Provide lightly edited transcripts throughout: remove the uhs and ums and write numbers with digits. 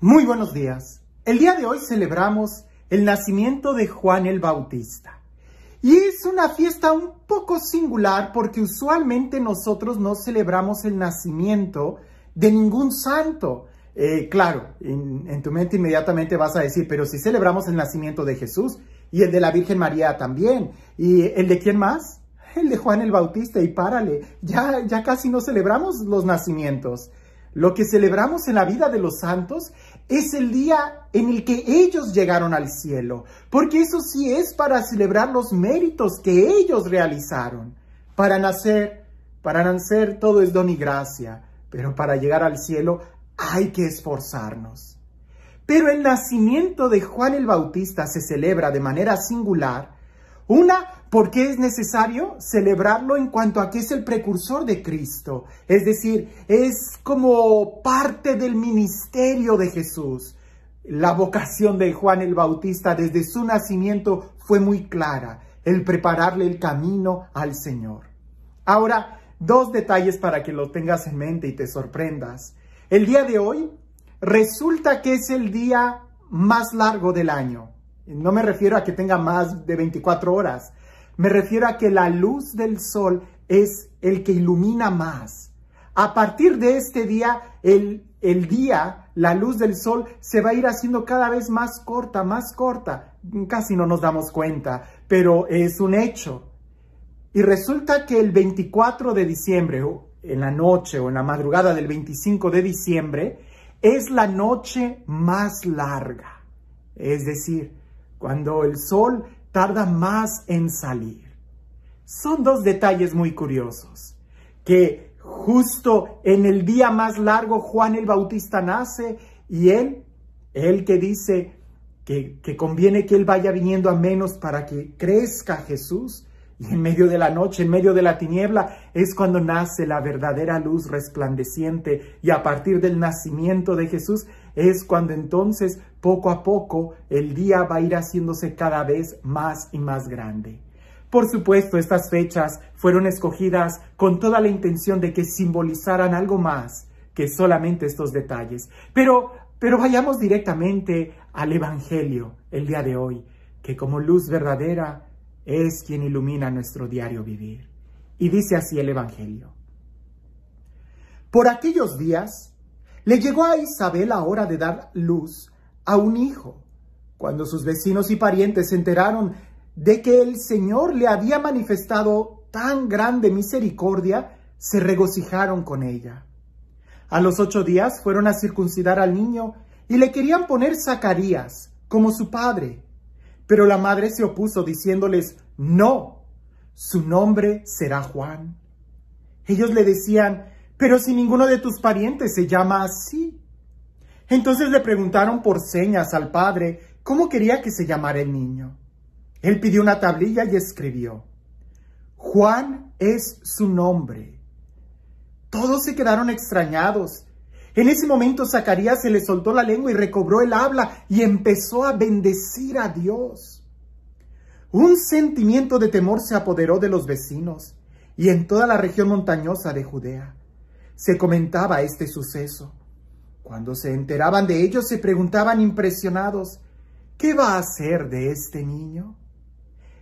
Muy buenos días. El día de hoy celebramos el nacimiento de Juan el Bautista. Y es una fiesta un poco singular porque usualmente nosotros no celebramos el nacimiento de ningún santo. Claro, en tu mente inmediatamente vas a decir, pero si celebramos el nacimiento de Jesús y el de la Virgen María también. ¿Y el de quién más? El de Juan el Bautista, y párale, ya casi no celebramos los nacimientos. Lo que celebramos en la vida de los santos es el día en el que ellos llegaron al cielo, porque eso sí es para celebrar los méritos que ellos realizaron. Para nacer todo es don y gracia, pero para llegar al cielo hay que esforzarnos. Pero el nacimiento de Juan el Bautista se celebra de manera singular. Una, porque es necesario celebrarlo en cuanto a que es el precursor de Cristo. Es decir, es como parte del ministerio de Jesús. La vocación de Juan el Bautista desde su nacimiento fue muy clara, el prepararle el camino al Señor. Ahora, dos detalles para que lo tengas en mente y te sorprendas. El día de hoy resulta que es el día más largo del año. No me refiero a que tenga más de 24 horas. Me refiero a que la luz del sol es el que ilumina más. A partir de este día, la luz del sol se va a ir haciendo cada vez más corta, más corta. Casi no nos damos cuenta, pero es un hecho. Y resulta que el 24 de diciembre, en la noche o en la madrugada del 25 de diciembre, es la noche más larga. Es decir, cuando el sol tarda más en salir. Son dos detalles muy curiosos, que justo en el día más largo Juan el Bautista nace y él que dice que conviene que él vaya viniendo a menos para que crezca Jesús, y en medio de la noche, en medio de la tiniebla, es cuando nace la verdadera luz resplandeciente, y a partir del nacimiento de Jesús es cuando entonces, poco a poco, el día va a ir haciéndose cada vez más y más grande. Por supuesto, estas fechas fueron escogidas con toda la intención de que simbolizaran algo más que solamente estos detalles. Pero vayamos directamente al Evangelio el día de hoy, que como luz verdadera es quien ilumina nuestro diario vivir. Y dice así el Evangelio. Por aquellos días le llegó a Isabel la hora de dar luz a un hijo. Cuando sus vecinos y parientes se enteraron de que el Señor le había manifestado tan grande misericordia, se regocijaron con ella. A los 8 días fueron a circuncidar al niño y le querían poner Zacarías, como su padre. Pero la madre se opuso diciéndoles, no, su nombre será Juan. Ellos le decían, pero si ninguno de tus parientes se llama así. Entonces le preguntaron por señas al padre cómo quería que se llamara el niño. Él pidió una tablilla y escribió, Juan es su nombre. Todos se quedaron extrañados. En ese momento Zacarías se le soltó la lengua y recobró el habla y empezó a bendecir a Dios. Un sentimiento de temor se apoderó de los vecinos y en toda la región montañosa de Judea. Se comentaba este suceso. Cuando se enteraban de ello, se preguntaban impresionados, ¿qué va a hacer de este niño?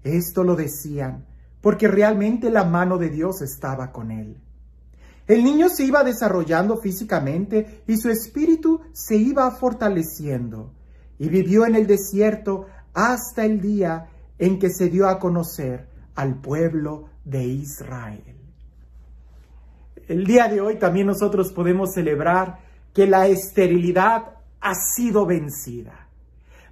Esto lo decían porque realmente la mano de Dios estaba con él. El niño se iba desarrollando físicamente y su espíritu se iba fortaleciendo, y vivió en el desierto hasta el día en que se dio a conocer al pueblo de Israel. El día de hoy también nosotros podemos celebrar que la esterilidad ha sido vencida.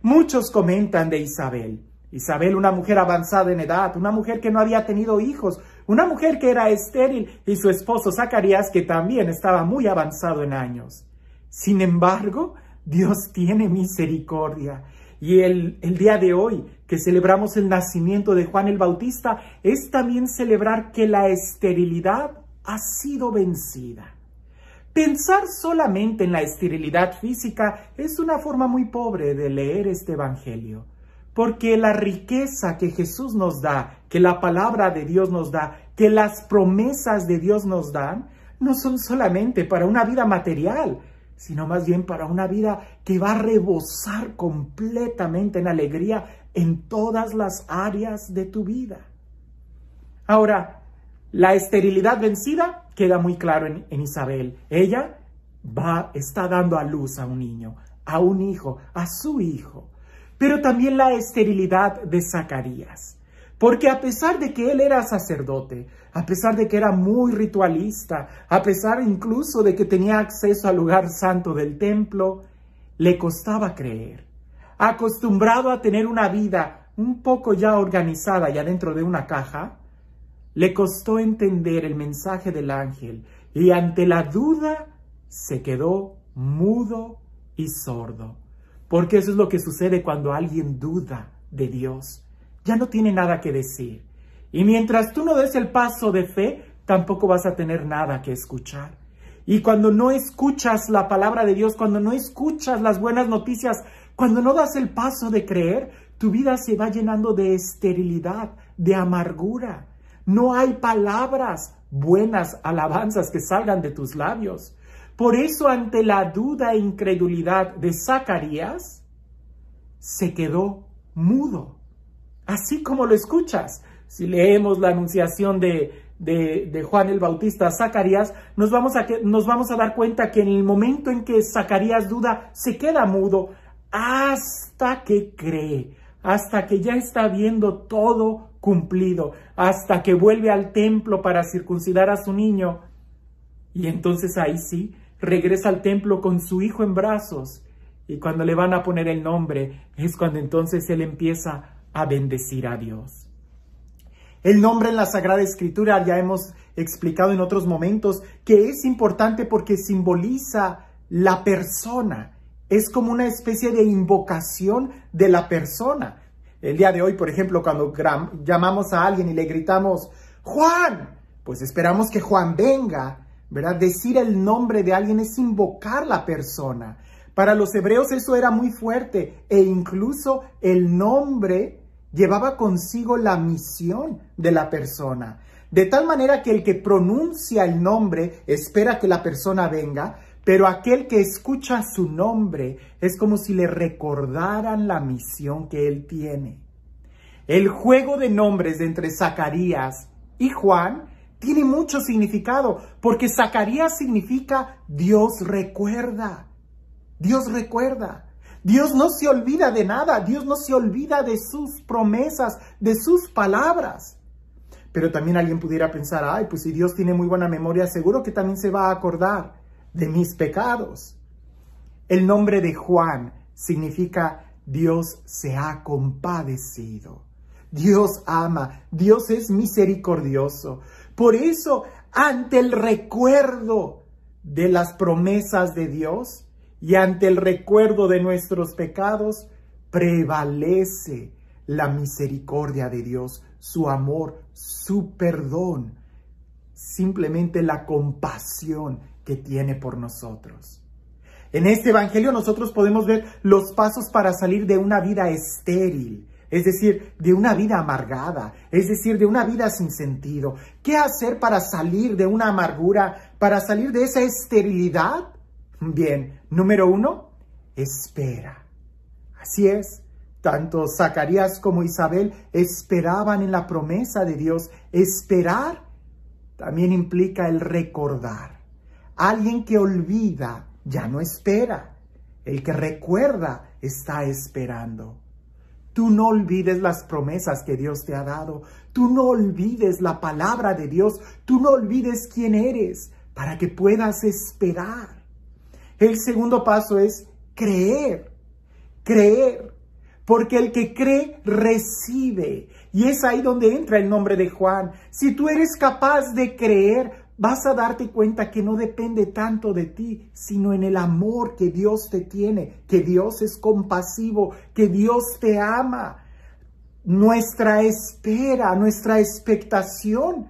Muchos comentan de Isabel. Isabel, una mujer avanzada en edad, una mujer que no había tenido hijos, una mujer que era estéril, y su esposo Zacarías, que también estaba muy avanzado en años. Sin embargo, Dios tiene misericordia. Y el día de hoy, que celebramos el nacimiento de Juan el Bautista, es también celebrar que la esterilidad ha sido vencida. Pensar solamente en la esterilidad física es una forma muy pobre de leer este Evangelio. Porque la riqueza que Jesús nos da, que la palabra de Dios nos da, que las promesas de Dios nos dan, no son solamente para una vida material, sino más bien para una vida que va a rebosar completamente en alegría en todas las áreas de tu vida. Ahora, la esterilidad vencida queda muy claro en Isabel. Ella está dando a luz a un niño, a un hijo, a su hijo. Pero también la esterilidad de Zacarías. Porque a pesar de que él era sacerdote, a pesar de que era muy ritualista, a pesar incluso de que tenía acceso al lugar santo del templo, le costaba creer. Acostumbrado a tener una vida un poco ya organizada ya dentro de una caja, le costó entender el mensaje del ángel y ante la duda se quedó mudo y sordo. Porque eso es lo que sucede cuando alguien duda de Dios. Ya no tiene nada que decir. Y mientras tú no des el paso de fe, tampoco vas a tener nada que escuchar. Y cuando no escuchas la palabra de Dios, cuando no escuchas las buenas noticias, cuando no das el paso de creer, tu vida se va llenando de esterilidad, de amargura. No hay palabras, buenas alabanzas que salgan de tus labios. Por eso, ante la duda e incredulidad de Zacarías, se quedó mudo. Así como lo escuchas. Si leemos la anunciación de Juan el Bautista a Zacarías, nos vamos a dar cuenta que en el momento en que Zacarías duda, se queda mudo hasta que cree, hasta que ya está viendo todo cumplido, hasta que vuelve al templo para circuncidar a su niño. Y entonces ahí sí, regresa al templo con su hijo en brazos. Y cuando le van a poner el nombre, es cuando entonces él empieza a bendecir a Dios. El nombre en la Sagrada Escritura ya hemos explicado en otros momentos que es importante porque simboliza la persona. Es como una especie de invocación de la persona. El día de hoy, por ejemplo, cuando llamamos a alguien y le gritamos, ¡Juan! Pues esperamos que Juan venga, ¿verdad? Decir el nombre de alguien es invocar la persona. Para los hebreos eso era muy fuerte e incluso el nombre llevaba consigo la misión de la persona. De tal manera que el que pronuncia el nombre espera que la persona venga, pero aquel que escucha su nombre es como si le recordaran la misión que él tiene. El juego de nombres entre Zacarías y Juan tiene mucho significado, porque Zacarías significa Dios recuerda. Dios recuerda. Dios no se olvida de nada. Dios no se olvida de sus promesas, de sus palabras. Pero también alguien pudiera pensar, ay, pues si Dios tiene muy buena memoria, seguro que también se va a acordar de mis pecados. El nombre de Juan significa Dios se ha compadecido. Dios ama, Dios es misericordioso. Por eso, ante el recuerdo de las promesas de Dios y ante el recuerdo de nuestros pecados, prevalece la misericordia de Dios, su amor, su perdón, simplemente la compasión que tiene por nosotros. En este evangelio nosotros podemos ver los pasos para salir de una vida estéril, es decir, de una vida amargada, es decir, de una vida sin sentido. ¿Qué hacer para salir de una amargura, para salir de esa esterilidad? Bien, número 1, espera. Así es, tanto Zacarías como Isabel esperaban en la promesa de Dios. Esperar también implica el recordar. Alguien que olvida ya no espera. El que recuerda está esperando. Tú no olvides las promesas que Dios te ha dado. Tú no olvides la palabra de Dios. Tú no olvides quién eres para que puedas esperar. El segundo paso es creer. Creer. Porque el que cree, recibe. Y es ahí donde entra el nombre de Juan. Si tú eres capaz de creer, vas a darte cuenta que no depende tanto de ti, sino en el amor que Dios te tiene, que Dios es compasivo, que Dios te ama. Nuestra espera, nuestra expectación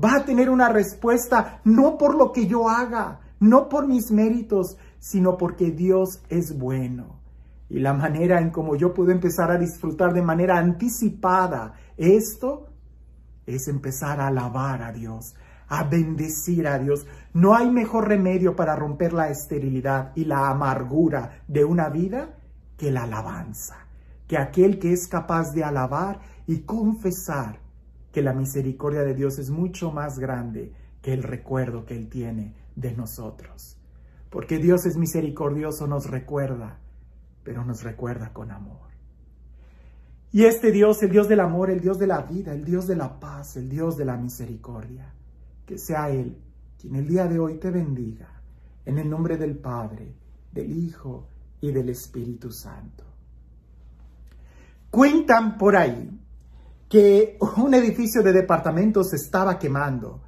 va a tener una respuesta no por lo que yo haga, no por mis méritos, sino porque Dios es bueno. Y la manera en cómo yo puedo empezar a disfrutar de manera anticipada esto es empezar a alabar a Dios, a bendecir a Dios. No hay mejor remedio para romper la esterilidad y la amargura de una vida que la alabanza, que aquel que es capaz de alabar y confesar que la misericordia de Dios es mucho más grande que el recuerdo que Él tiene de nosotros. Porque Dios es misericordioso, nos recuerda, pero nos recuerda con amor. Y este Dios, el Dios del amor, el Dios de la vida, el Dios de la paz, el Dios de la misericordia, que sea Él quien el día de hoy te bendiga, en el nombre del Padre, del Hijo y del Espíritu Santo. Cuentan por ahí que un edificio de departamentos se estaba quemando,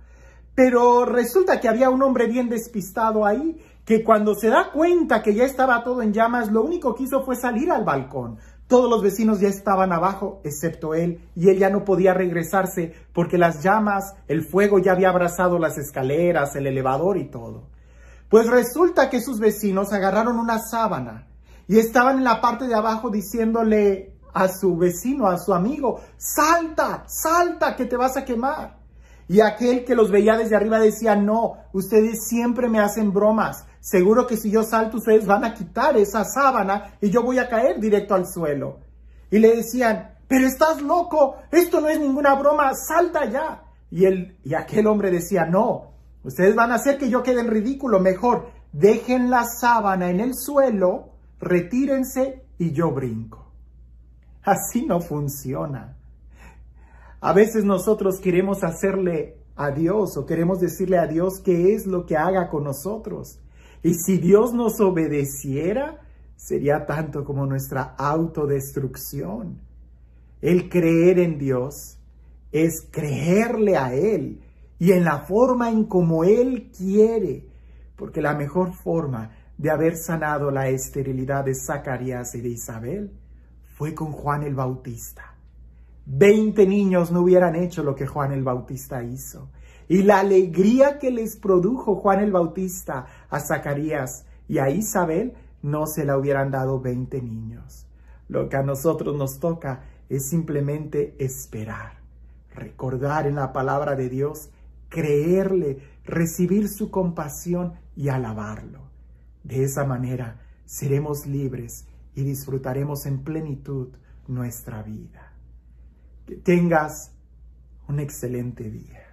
pero resulta que había un hombre bien despistado ahí, que cuando se da cuenta que ya estaba todo en llamas, lo único que hizo fue salir al balcón. Todos los vecinos ya estaban abajo, excepto él, y él ya no podía regresarse porque las llamas, el fuego ya había abrazado las escaleras, el elevador y todo. Pues resulta que sus vecinos agarraron una sábana y estaban en la parte de abajo diciéndole a su vecino, a su amigo, ¡salta, salta, que te vas a quemar! Y aquel que los veía desde arriba decía, no, ustedes siempre me hacen bromas. Seguro que si yo salto, ustedes van a quitar esa sábana y yo voy a caer directo al suelo. Y le decían, pero estás loco, esto no es ninguna broma, salta ya. Y aquel hombre decía, no, ustedes van a hacer que yo quede en ridículo. Mejor, dejen la sábana en el suelo, retírense y yo brinco. Así no funciona. A veces nosotros queremos hacerle a Dios o queremos decirle a Dios qué es lo que haga con nosotros. Y si Dios nos obedeciera, sería tanto como nuestra autodestrucción. El creer en Dios es creerle a Él y en la forma en como Él quiere. Porque la mejor forma de haber sanado la esterilidad de Zacarías y de Isabel fue con Juan el Bautista. 20 niños no hubieran hecho lo que Juan el Bautista hizo. Y la alegría que les produjo Juan el Bautista a Zacarías y a Isabel no se la hubieran dado 20 niños. Lo que a nosotros nos toca es simplemente esperar, recordar en la palabra de Dios, creerle, recibir su compasión y alabarlo. De esa manera seremos libres y disfrutaremos en plenitud nuestra vida. Que tengas un excelente día.